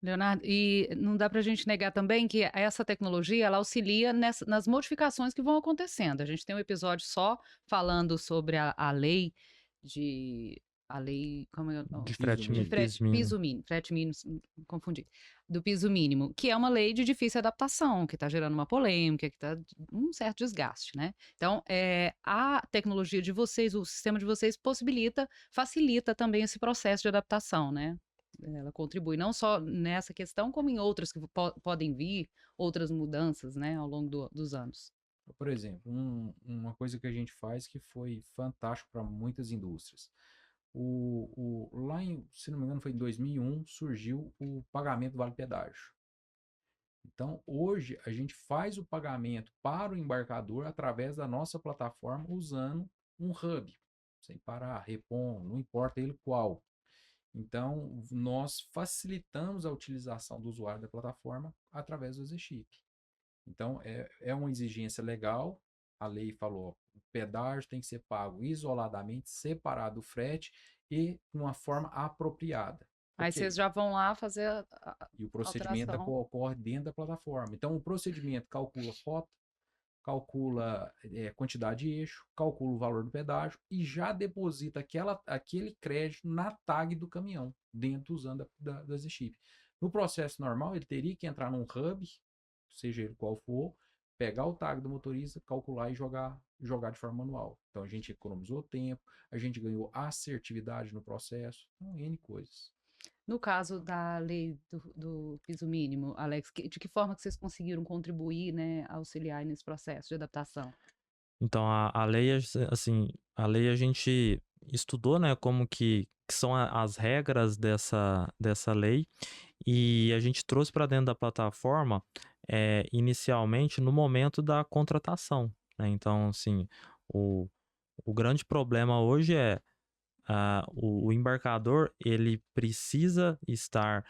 Leonardo, e não dá para a gente negar também que essa tecnologia ela auxilia nas modificações que vão acontecendo. A gente tem um episódio só falando sobre a lei como é o nome? De frete mínimo. Piso mínimo, frete mínimo, confundi. Do piso mínimo, que é uma lei de difícil adaptação, que está gerando uma polêmica, que está um certo desgaste, né? Então, a tecnologia de vocês, o sistema de vocês facilita também esse processo de adaptação, né? Ela contribui não só nessa questão, como em outras que podem vir, outras mudanças, né, ao longo dos anos. Por exemplo, uma coisa que a gente faz que foi fantástico para muitas indústrias. Lá se não me engano, foi em 2001, surgiu o pagamento do vale pedágio. Então, hoje, a gente faz o pagamento para o embarcador através da nossa plataforma usando um hub, sem parar, repom, não importa ele qual. Então, nós facilitamos a utilização do usuário da plataforma através do ZChip. Então, é uma exigência legal. A lei falou, o pedágio tem que ser pago isoladamente, separado do frete e de uma forma apropriada. Aí Ok. vocês já vão lá fazer E o procedimento alteração. ocorre dentro da plataforma. Então, o procedimento calcula rota, calcula quantidade de eixo, calcula o valor do pedágio e já deposita aquele crédito na tag do caminhão, dentro usando da ZChip. No processo normal, ele teria que entrar num hub, seja ele qual for, pegar o tag do motorista, calcular e jogar de forma manual. Então, a gente economizou tempo, a gente ganhou assertividade no processo, então, N coisas. No caso da lei do piso mínimo, Alex, de que forma que vocês conseguiram contribuir, né, auxiliar nesse processo de adaptação? Então, a lei, assim, a lei a gente estudou, né, como que são as regras dessa lei e a gente trouxe para dentro da plataforma, inicialmente no momento da contratação, né? Então, assim, o grande problema hoje é o embarcador ele precisa estar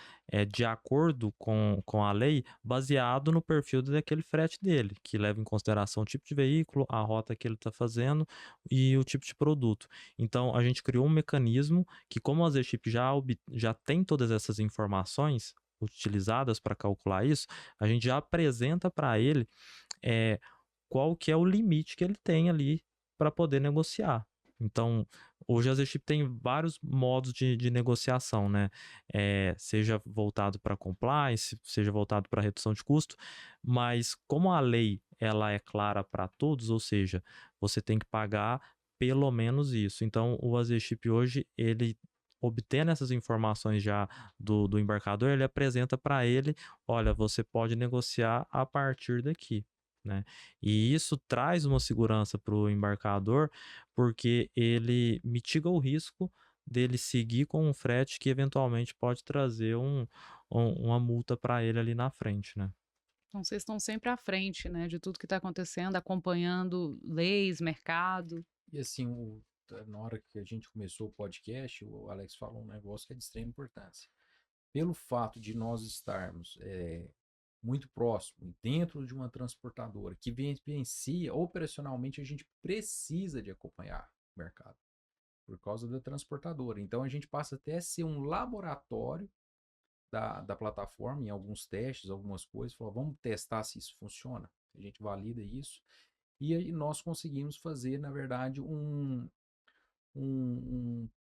de acordo com a lei, baseado no perfil daquele frete dele, que leva em consideração o tipo de veículo, a rota que ele está fazendo e o tipo de produto. Então, a gente criou um mecanismo que, como a ZChip já tem todas essas informações utilizadas para calcular isso, a gente já apresenta para ele qual que é o limite que ele tem ali para poder negociar. Então, hoje a ZChip tem vários modos de negociação, né? Seja voltado para compliance, seja voltado para redução de custo, mas como a lei ela é clara para todos, ou seja, você tem que pagar pelo menos isso. Então, o AZChip hoje, ele obtendo essas informações já do embarcador, ele apresenta para ele, olha, você pode negociar a partir daqui, né? E isso traz uma segurança para o embarcador, porque ele mitiga o risco dele seguir com um frete que eventualmente pode trazer uma multa para ele ali na frente, né? Então vocês estão sempre à frente, né, de tudo que está acontecendo, acompanhando leis, mercado. E assim, na hora que a gente começou o podcast, o Alex falou um negócio que é de extrema importância. Pelo fato de nós estarmos muito próximo, dentro de uma transportadora que vivencia operacionalmente, a gente precisa de acompanhar o mercado por causa da transportadora. Então a gente passa até a ser um laboratório da plataforma em alguns testes, algumas coisas, falou, vamos testar se isso funciona. A gente valida isso. E aí nós conseguimos fazer, na verdade, um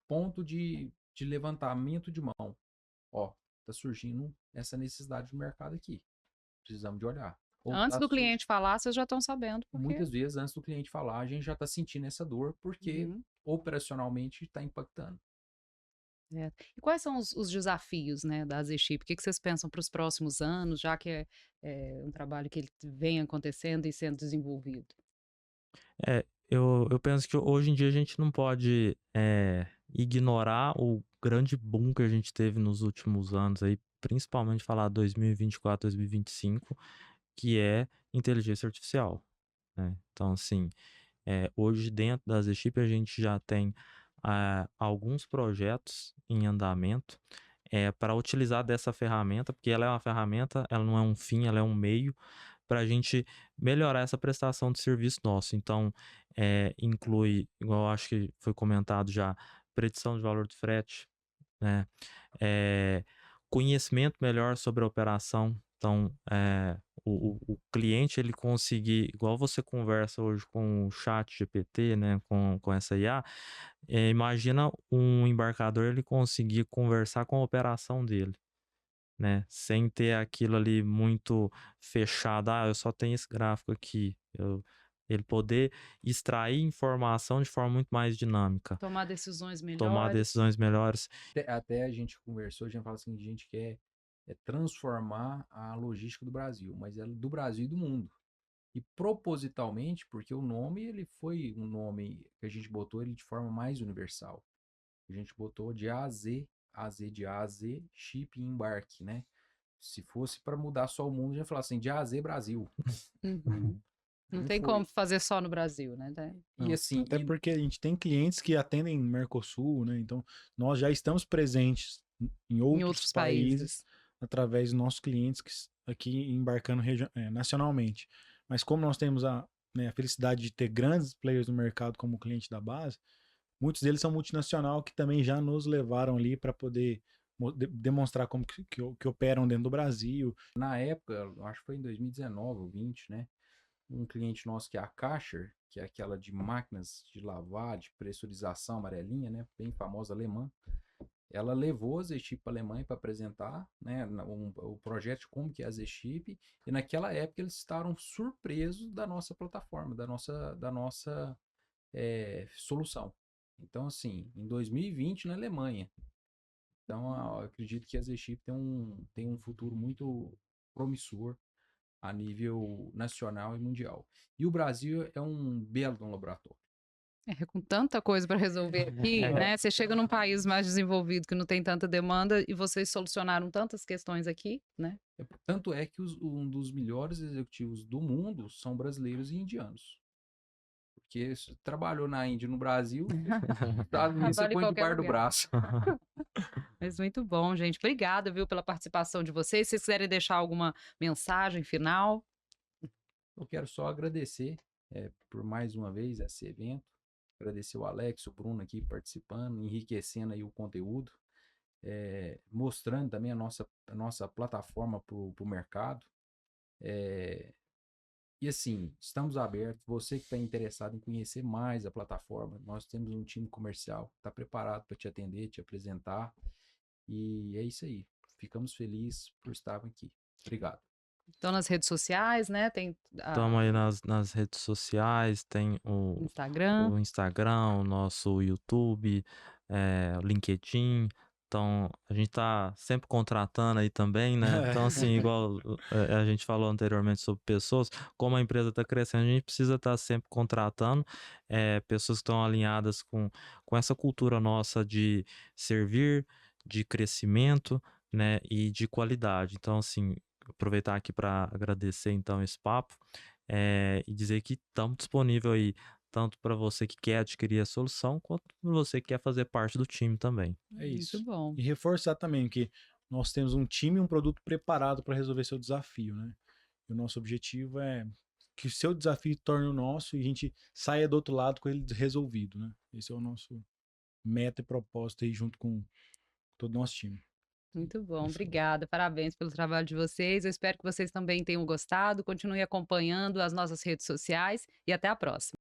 ponto de levantamento de mão. Ó, tá surgindo essa necessidade do mercado aqui. Precisamos de olhar. Ou Antes do cliente falar, vocês já estão sabendo, porque muitas vezes, antes do cliente falar, a gente já está sentindo essa dor, porque operacionalmente está impactando. E quais são os desafios, né, da ZChip? O que vocês pensam para os próximos anos, já que é um trabalho que ele vem acontecendo e sendo desenvolvido? Eu penso que hoje em dia a gente não pode ignorar o grande boom que a gente teve nos últimos anos aí, principalmente falar 2024, 2025, que é inteligência artificial, né? Então, assim, hoje dentro da ZChip a gente já tem alguns projetos em andamento para utilizar dessa ferramenta, porque ela é uma ferramenta, ela não é um fim, ela é um meio para a gente melhorar essa prestação de serviço nosso. Então, inclui, igual eu acho que foi comentado já, predição de valor de frete, né? Conhecimento melhor sobre a operação. Então, o cliente ele conseguir, igual você conversa hoje com o chat GPT, né, com essa IA, imagina um embarcador ele conseguir conversar com a operação dele, né, sem ter aquilo ali muito fechado, eu só tenho esse gráfico aqui, ele poder extrair informação de forma muito mais dinâmica, Tomar decisões tomar melhores. decisões melhores. Até a gente conversou, a gente fala assim, a gente quer transformar a logística do Brasil, mas é do Brasil e do mundo. E propositalmente, porque o nome, ele foi um nome que a gente botou ele de forma mais universal. A gente botou de A a Z de A a Z, chip e embarque, né? Se fosse para mudar só o mundo, já falar assim, de A a Z Brasil. Uhum. Não tem foi. como fazer só no Brasil, né? E Não, assim, até porque a gente tem clientes que atendem Mercosul, né? Então, nós já estamos presentes em Em outros outros países países. através dos nossos clientes aqui embarcando nacionalmente. Mas como nós temos a felicidade de ter grandes players no mercado como cliente da base, muitos deles são multinacional que também já nos levaram ali para poder demonstrar como que operam dentro do Brasil. na época, eu acho que foi em 2019 ou 20, né? Um cliente nosso que é a Karcher, que é aquela de máquinas de lavar, de pressurização amarelinha, né? Bem famosa alemã. Ela levou a Z-Chip para a Alemanha para apresentar, né, o projeto de como que é a Z-Chip, e naquela época eles estavam surpresos da nossa plataforma, da nossa solução. Então, assim, em 2020 na Alemanha. Então, eu acredito que a Z-Chip tem um futuro muito promissor a nível nacional e mundial. E o Brasil é um belo laboratório. Com tanta coisa para resolver aqui, né? Você chega num país mais desenvolvido que não tem tanta demanda e vocês solucionaram tantas questões aqui, né? Tanto é que um dos melhores executivos do mundo são brasileiros e indianos. Porque você trabalhou na Índia e no Brasil, você põe debaixo do braço. Mas muito bom, gente. Obrigada, viu, pela participação de vocês. Se vocês quiserem deixar alguma mensagem final. Eu quero só agradecer por mais uma vez esse evento. Agradecer o Alex, o Bruno aqui participando, enriquecendo aí o conteúdo, mostrando também a nossa plataforma para o mercado. E assim, estamos abertos. Você que está interessado em conhecer mais a plataforma, nós temos um time comercial que está preparado para te atender, te apresentar. E é isso aí. Ficamos felizes por estar aqui. Obrigado. Então, nas redes sociais, né? Estamos aí nas redes sociais, tem o Instagram, o nosso YouTube, o LinkedIn. Então, a gente tá sempre contratando aí também, né? Então, assim, igual a gente falou anteriormente sobre pessoas, como a empresa está crescendo, a gente precisa estar sempre contratando pessoas que estão alinhadas com essa cultura nossa de servir, de crescimento, né? E de qualidade. Então, assim, aproveitar aqui para agradecer então esse papo e dizer que estamos disponíveis aí tanto para você que quer adquirir a solução, quanto para você que quer fazer parte do time também. É isso. Muito bom. E reforçar também que nós temos um time e um produto preparado para resolver seu desafio, né? E o nosso objetivo é que o seu desafio torne o nosso e a gente saia do outro lado com ele resolvido, né? Esse é o nosso meta e propósito aí junto com todo o nosso time. Muito bom, obrigada, parabéns pelo trabalho de vocês. Eu espero que vocês também tenham gostado. Continue acompanhando as nossas redes sociais e até a próxima.